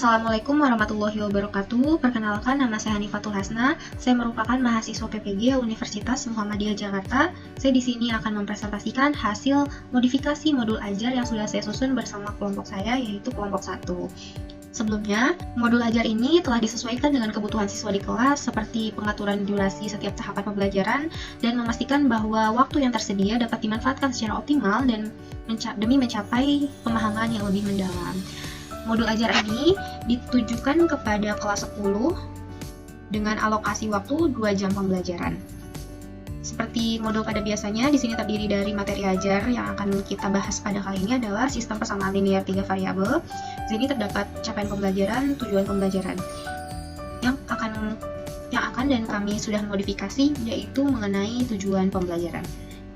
Assalamualaikum warahmatullahi wabarakatuh. Perkenalkan, nama saya Hanifatul Hasna. Saya merupakan mahasiswa PPG Universitas Muhammadiyah Jakarta. Saya di sini akan mempresentasikan hasil modifikasi modul ajar yang sudah saya susun bersama kelompok saya, yaitu kelompok 1. Sebelumnya, modul ajar ini telah disesuaikan dengan kebutuhan siswa di kelas, seperti pengaturan durasi setiap tahapan pembelajaran, dan memastikan bahwa waktu yang tersedia dapat dimanfaatkan secara optimal dan demi mencapai pemahaman yang lebih mendalam. Modul ajar ini ditujukan kepada kelas 10 dengan alokasi waktu 2 jam pembelajaran. Seperti modul pada biasanya, di sini terdiri dari materi ajar yang akan kita bahas pada kali ini adalah sistem persamaan linear 3 variabel. Di sini terdapat capaian pembelajaran, tujuan pembelajaran. Yang akan dan kami sudah modifikasi yaitu mengenai tujuan pembelajaran.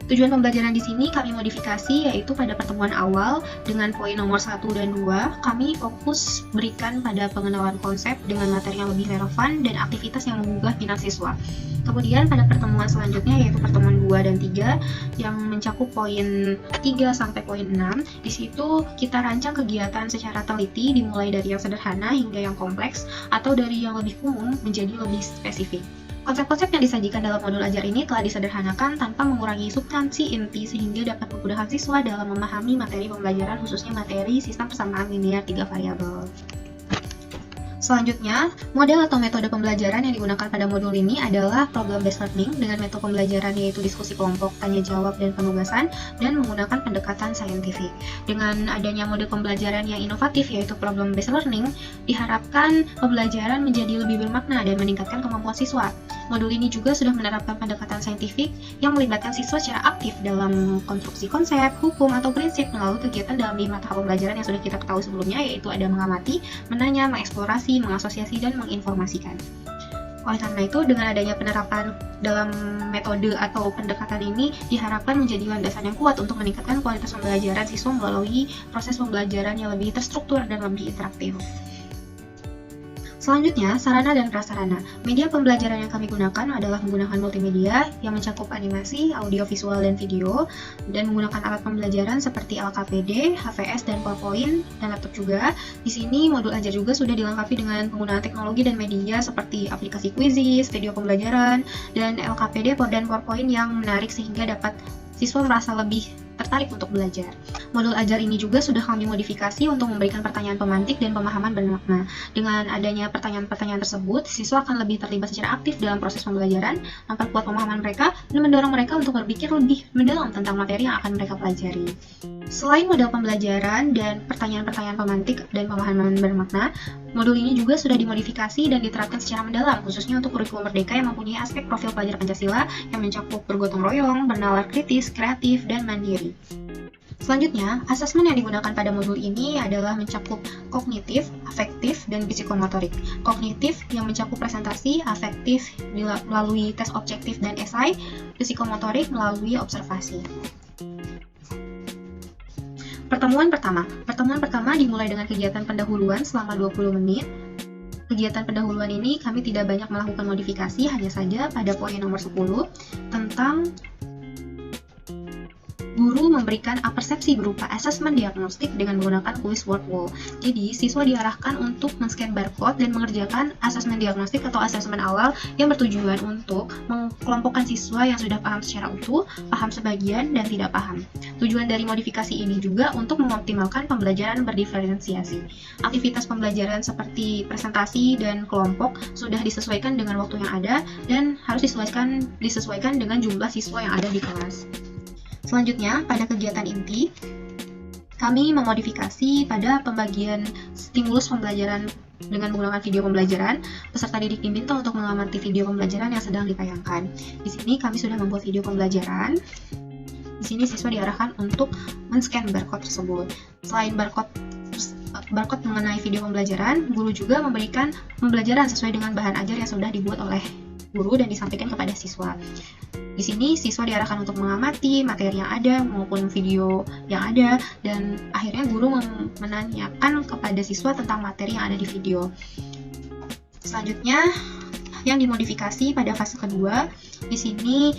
Tujuan pembelajaran di sini kami modifikasi yaitu pada pertemuan awal dengan poin nomor 1 dan 2, kami fokus berikan pada pengenalan konsep dengan materi yang lebih relevan dan aktivitas yang menggugah minat siswa. Kemudian pada pertemuan selanjutnya yaitu pertemuan 2 dan 3 yang mencakup poin 3 sampai poin 6. Di situ kita rancang kegiatan secara teliti dimulai dari yang sederhana hingga yang kompleks atau dari yang lebih umum menjadi lebih spesifik. Konsep-konsep yang disajikan dalam modul ajar ini telah disederhanakan tanpa mengurangi substansi inti sehingga dapat memudahkan siswa dalam memahami materi pembelajaran, khususnya materi sistem persamaan linear 3 variabel. Selanjutnya, model atau metode pembelajaran yang digunakan pada modul ini adalah problem-based learning dengan metode pembelajaran yaitu diskusi kelompok, tanya jawab, dan penugasan, dan menggunakan pendekatan saintifik. Dengan adanya model pembelajaran yang inovatif yaitu problem-based learning, diharapkan pembelajaran menjadi lebih bermakna dan meningkatkan kemampuan siswa. Modul ini juga sudah menerapkan pendekatan saintifik yang melibatkan siswa secara aktif dalam konstruksi konsep, hukum, atau prinsip melalui kegiatan dalam 5 tahap pembelajaran yang sudah kita ketahui sebelumnya, yaitu ada mengamati, menanya, mengeksplorasi, mengasosiasi, dan menginformasikan. Oleh karena itu, dengan adanya penerapan dalam metode atau pendekatan ini diharapkan menjadi landasan yang kuat untuk meningkatkan kualitas pembelajaran siswa melalui proses pembelajaran yang lebih terstruktur dan lebih interaktif. Selanjutnya, sarana dan prasarana. Media pembelajaran yang kami gunakan adalah menggunakan multimedia yang mencakup animasi, audio, visual, dan video, dan menggunakan alat pembelajaran seperti LKPD, HVS, dan PowerPoint, dan laptop juga. Di sini, modul ajar juga sudah dilengkapi dengan penggunaan teknologi dan media seperti aplikasi Quizizz, video pembelajaran, dan LKPD dan PowerPoint yang menarik sehingga dapat siswa merasa lebih tertarik untuk belajar. Modul ajar ini juga sudah kami modifikasi untuk memberikan pertanyaan pemantik dan pemahaman bermakna. Dengan adanya pertanyaan-pertanyaan tersebut, siswa akan lebih terlibat secara aktif dalam proses pembelajaran, memperkuat pemahaman mereka, dan mendorong mereka untuk berpikir lebih mendalam tentang materi yang akan mereka pelajari. Selain model pembelajaran dan pertanyaan-pertanyaan pemantik dan pemahaman bermakna, modul ini juga sudah dimodifikasi dan diterapkan secara mendalam, khususnya untuk kurikulum merdeka yang mempunyai aspek profil pelajar Pancasila yang mencakup bergotong royong, bernalar kritis, kreatif, dan mandiri. Selanjutnya, asesmen yang digunakan pada modul ini adalah mencakup kognitif, afektif, dan psikomotorik. Kognitif yang mencakup presentasi, afektif melalui tes objektif dan esai, psikomotorik melalui observasi. Pertemuan pertama dimulai dengan kegiatan pendahuluan selama 20 menit. Kegiatan pendahuluan ini kami tidak banyak melakukan modifikasi, hanya saja pada poin nomor 10 tentang guru memberikan persepsi berupa asesmen diagnostik dengan menggunakan kuis word wall. Jadi, siswa diarahkan untuk men-scan barcode dan mengerjakan asesmen diagnostik atau asesmen awal yang bertujuan untuk mengelompokkan siswa yang sudah paham secara utuh, paham sebagian, dan tidak paham. Tujuan dari modifikasi ini juga untuk mengoptimalkan pembelajaran berdiferensiasi. Aktivitas pembelajaran seperti presentasi dan kelompok sudah disesuaikan dengan waktu yang ada dan harus disesuaikan dengan jumlah siswa yang ada di kelas. Selanjutnya, pada kegiatan inti, kami memodifikasi pada pembagian stimulus pembelajaran dengan menggunakan video pembelajaran. Peserta didik diminta untuk mengamati video pembelajaran yang sedang ditayangkan. Di sini kami sudah membuat video pembelajaran. Di sini siswa diarahkan untuk men-scan barcode tersebut. Selain barcode mengenai video pembelajaran, guru juga memberikan pembelajaran sesuai dengan bahan ajar yang sudah dibuat oleh guru dan disampaikan kepada siswa. Di sini siswa diarahkan untuk mengamati materi yang ada maupun video yang ada, dan akhirnya guru menanyakan kepada siswa tentang materi yang ada di video. Selanjutnya, Yang dimodifikasi pada fase kedua, di sini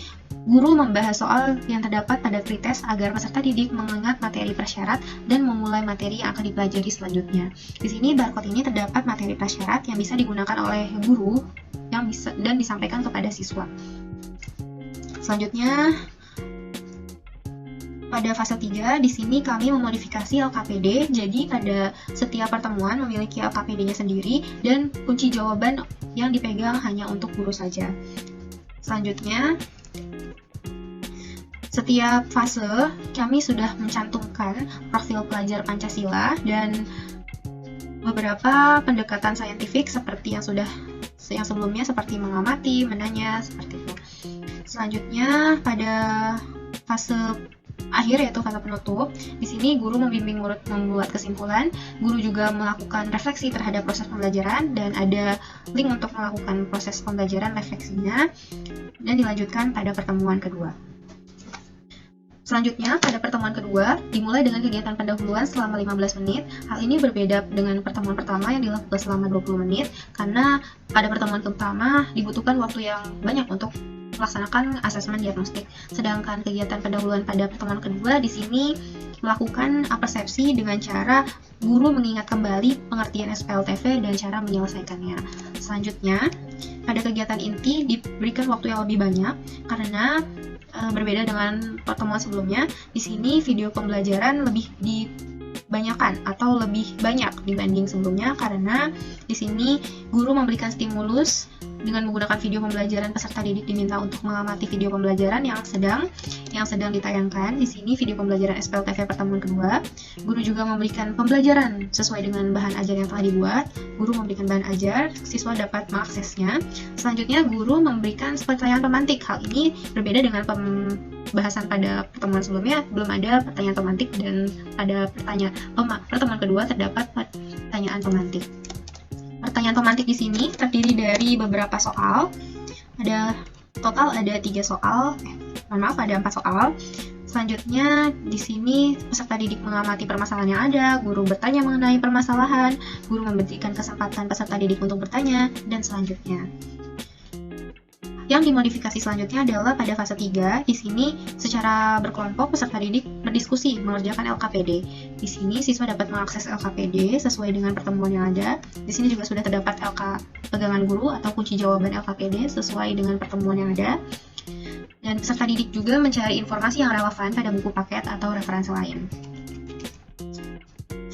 guru membahas soal yang terdapat pada pretest agar peserta didik mengingat materi prasyarat dan memulai materi yang akan dipelajari selanjutnya. Di sini barcode ini terdapat materi prasyarat yang bisa digunakan oleh guru yang bisa dan disampaikan kepada siswa. Selanjutnya, pada fase 3, di sini kami memodifikasi LKPD, jadi pada setiap pertemuan memiliki LKPD-nya sendiri dan kunci jawaban yang dipegang hanya untuk guru saja. Selanjutnya, setiap fase kami sudah mencantumkan profil pelajar Pancasila dan beberapa pendekatan saintifik seperti yang sebelumnya seperti mengamati, menanya, seperti itu. Selanjutnya, pada fase akhir yaitu fase penutup, di sini guru membimbing murid membuat kesimpulan, guru juga melakukan refleksi terhadap proses pembelajaran dan ada link untuk melakukan proses pembelajaran refleksinya dan dilanjutkan pada pertemuan kedua. Selanjutnya, pada pertemuan kedua, dimulai dengan kegiatan pendahuluan selama 15 menit. Hal ini berbeda dengan pertemuan pertama yang dilakukan selama 20 menit, karena pada pertemuan pertama dibutuhkan waktu yang banyak untuk melaksanakan asesmen diagnostik. Sedangkan kegiatan pendahuluan pada pertemuan kedua di sini melakukan persepsi dengan cara guru mengingat kembali pengertian SPLTV dan cara menyelesaikannya. Selanjutnya, pada kegiatan inti diberikan waktu yang lebih banyak karena berbeda dengan pertemuan sebelumnya. Di sini video pembelajaran lebih dibanyakan atau lebih banyak dibanding sebelumnya karena di sini guru memberikan stimulus dengan menggunakan video pembelajaran. Peserta didik diminta untuk mengamati video pembelajaran yang sedang ditayangkan. Di sini video pembelajaran SPLTV pertemuan kedua. Guru juga memberikan pembelajaran sesuai dengan bahan ajar yang telah dibuat. Guru memberikan bahan ajar, siswa dapat mengaksesnya. Selanjutnya, guru memberikan pertanyaan pemantik. Hal ini berbeda dengan pembahasan pada pertemuan sebelumnya. Belum ada pertanyaan pemantik dan pada pertemuan kedua terdapat pertanyaan pemantik. Pertanyaan pemantik di sini terdiri dari beberapa soal. Ada 3 soal. Ada 4 soal. Selanjutnya, di sini peserta didik mengamati permasalahan yang ada, guru bertanya mengenai permasalahan, guru memberikan kesempatan peserta didik untuk bertanya, dan selanjutnya. Yang dimodifikasi selanjutnya adalah pada fase 3. Di sini secara berkelompok peserta didik berdiskusi mengerjakan LKPD. Di sini siswa dapat mengakses LKPD sesuai dengan pertemuan yang ada. Di sini juga sudah terdapat pegangan guru atau kunci jawaban LKPD sesuai dengan pertemuan yang ada. Dan peserta didik juga mencari informasi yang relevan pada buku paket atau referensi lain.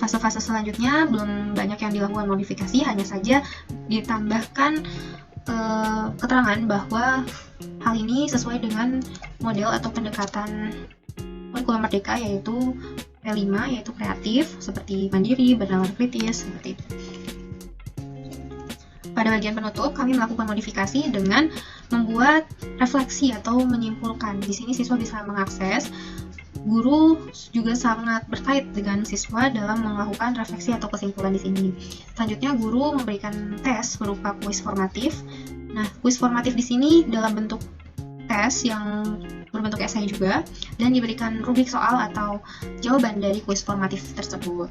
Fase-fase selanjutnya belum banyak yang dilakukan modifikasi, hanya saja ditambahkan keterangan bahwa hal ini sesuai dengan model atau pendekatan kurikulum merdeka yaitu P5 yaitu kreatif seperti mandiri, bernalar kritis seperti itu. Pada bagian penutup kami melakukan modifikasi dengan membuat refleksi atau menyimpulkan. Di sini siswa bisa mengakses. Guru juga sangat berkait dengan siswa dalam melakukan refleksi atau kesimpulan di sini. Selanjutnya, guru memberikan tes berupa kuis formatif. Nah, kuis formatif di sini dalam bentuk tes yang berbentuk esai juga, dan diberikan rubrik soal atau jawaban dari kuis formatif tersebut.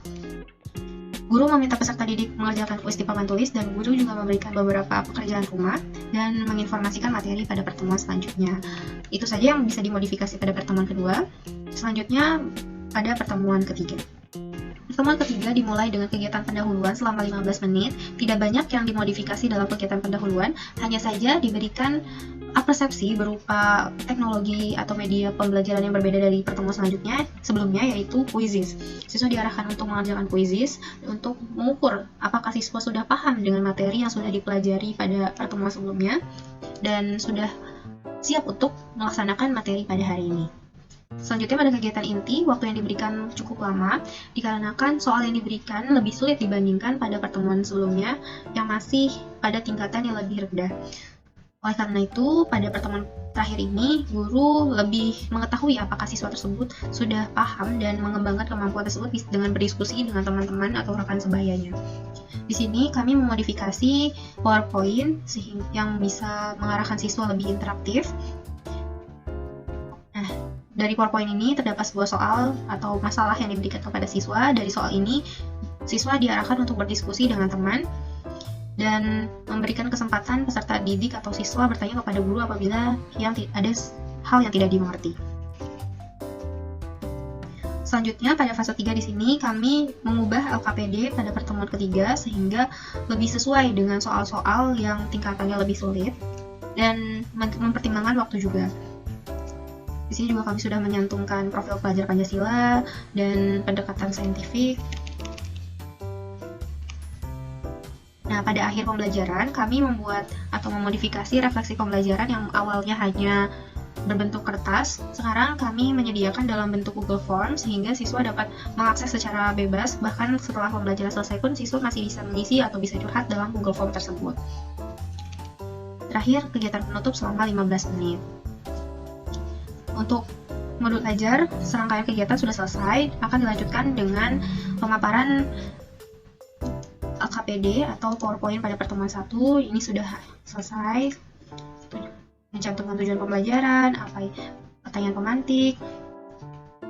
Guru meminta peserta didik mengerjakan kuis di papan tulis, dan guru juga memberikan beberapa pekerjaan rumah dan menginformasikan materi pada pertemuan selanjutnya. Itu saja yang bisa dimodifikasi pada pertemuan kedua. Selanjutnya, pada pertemuan ketiga. Pertemuan ketiga dimulai dengan kegiatan pendahuluan selama 15 menit. Tidak banyak yang dimodifikasi dalam kegiatan pendahuluan, hanya saja diberikan persepsi berupa teknologi atau media pembelajaran yang berbeda dari pertemuan sebelumnya yaitu quizzes. Siswa diarahkan untuk mengerjakan quizzes untuk mengukur apakah siswa sudah paham dengan materi yang sudah dipelajari pada pertemuan sebelumnya dan sudah siap untuk melaksanakan materi pada hari ini. Selanjutnya pada kegiatan inti, waktu yang diberikan cukup lama dikarenakan soal yang diberikan lebih sulit dibandingkan pada pertemuan sebelumnya yang masih pada tingkatan yang lebih rendah. Oleh karena itu, pada pertemuan terakhir ini, guru lebih mengetahui apakah siswa tersebut sudah paham dan mengembangkan kemampuan tersebut dengan berdiskusi dengan teman-teman atau rekan sebayanya. Di sini kami memodifikasi PowerPoint yang bisa mengarahkan siswa lebih interaktif. Nah, dari PowerPoint ini terdapat sebuah soal atau masalah yang diberikan kepada siswa. Dari soal ini, siswa diarahkan untuk berdiskusi dengan teman. dan memberikan kesempatan peserta didik atau siswa bertanya kepada guru apabila ada hal yang tidak dimengerti. Selanjutnya pada fase 3 di sini kami mengubah LKPD pada pertemuan ketiga sehingga lebih sesuai dengan soal-soal yang tingkatannya lebih sulit dan mempertimbangkan waktu juga. Di sini juga kami sudah menyantumkan profil pelajar Pancasila dan pendekatan saintifik. Nah, pada akhir pembelajaran kami membuat atau memodifikasi refleksi pembelajaran yang awalnya hanya berbentuk kertas, sekarang kami menyediakan dalam bentuk Google Form sehingga siswa dapat mengakses secara bebas, bahkan setelah pembelajaran selesai pun siswa masih bisa mengisi atau bisa curhat dalam Google Form tersebut. Terakhir, kegiatan penutup selama 15 menit. Untuk modul ajar, serangkaian kegiatan sudah selesai, akan dilanjutkan dengan pemaparan LKPD atau PowerPoint pada pertemuan 1. Ini sudah selesai, mencantumkan tujuan pembelajaran, pertanyaan pemantik,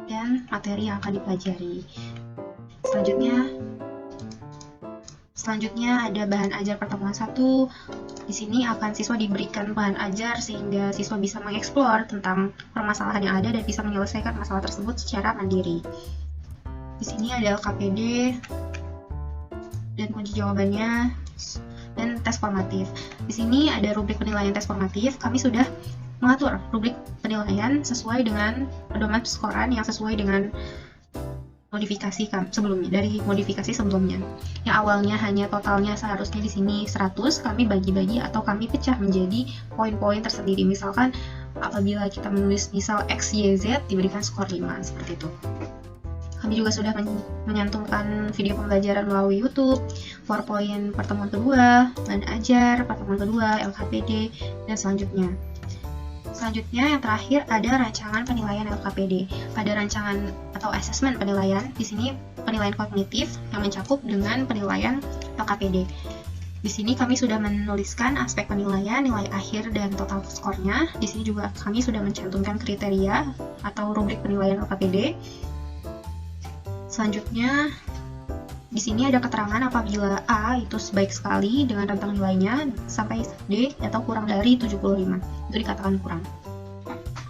dan materi yang akan dipelajari. Selanjutnya ada bahan ajar pertemuan 1. Di sini akan siswa diberikan bahan ajar sehingga siswa bisa mengeksplor tentang permasalahan yang ada dan bisa menyelesaikan masalah tersebut secara mandiri. Di sini ada LKPD dan kunci jawabannya dan tes formatif. Di sini ada rubrik penilaian tes formatif. Kami sudah mengatur rubrik penilaian sesuai dengan pedoman perskoran yang sesuai dengan modifikasi sebelumnya. Yang awalnya hanya totalnya seharusnya di sini 100, kami bagi-bagi atau kami pecah menjadi poin-poin tersendiri. Misalkan apabila kita menulis misal X, Y, Z diberikan skor 5 seperti itu. Kami juga sudah menyantumkan video pembelajaran melalui YouTube, PowerPoint pertemuan kedua, bahan ajar pertemuan kedua, LKPD, dan selanjutnya. Selanjutnya yang terakhir ada rancangan penilaian LKPD. Pada rancangan atau asesmen penilaian, di sini penilaian kognitif yang mencakup dengan penilaian LKPD. Di sini kami sudah menuliskan aspek penilaian, nilai akhir dan total skornya. Di sini juga kami sudah mencantumkan kriteria atau rubrik penilaian LKPD. Selanjutnya, di sini ada keterangan apabila A itu baik sekali dengan rentang nilainya sampai D atau kurang dari 75. Itu dikatakan kurang.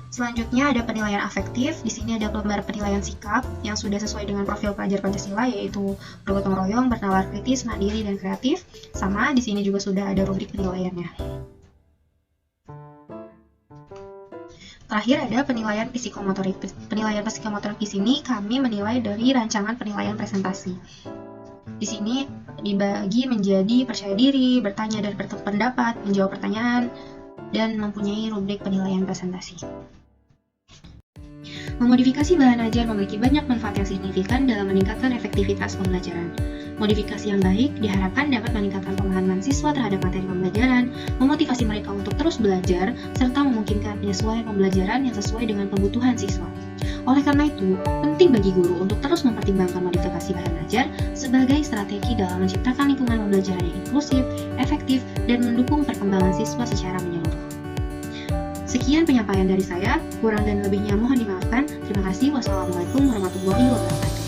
Selanjutnya ada penilaian afektif. Di sini ada lembar penilaian sikap yang sudah sesuai dengan profil pelajar Pancasila, yaitu bergotong royong, bernalar kritis, mandiri, dan kreatif. Sama, di sini juga sudah ada rubrik penilaiannya. Terakhir ada penilaian psikomotorik. Penilaian psikomotorik di sini kami menilai dari rancangan penilaian presentasi. Di sini dibagi menjadi percaya diri, bertanya dan berpendapat, menjawab pertanyaan, dan mempunyai rubrik penilaian presentasi. Memodifikasi bahan ajar memiliki banyak manfaat yang signifikan dalam meningkatkan efektivitas pembelajaran. Modifikasi yang baik diharapkan dapat meningkatkan pemahaman siswa terhadap materi pembelajaran, memotivasi mereka untuk terus belajar, serta memungkinkan penyesuaian pembelajaran yang sesuai dengan kebutuhan siswa. Oleh karena itu, penting bagi guru untuk terus mempertimbangkan modifikasi bahan ajar sebagai strategi dalam menciptakan lingkungan pembelajaran yang inklusif, efektif, dan mendukung perkembangan siswa secara menyeluruh. Sekian penyampaian dari saya, kurang dan lebihnya mohon dimaafkan. Terima kasih. Wassalamualaikum warahmatullahi wabarakatuh.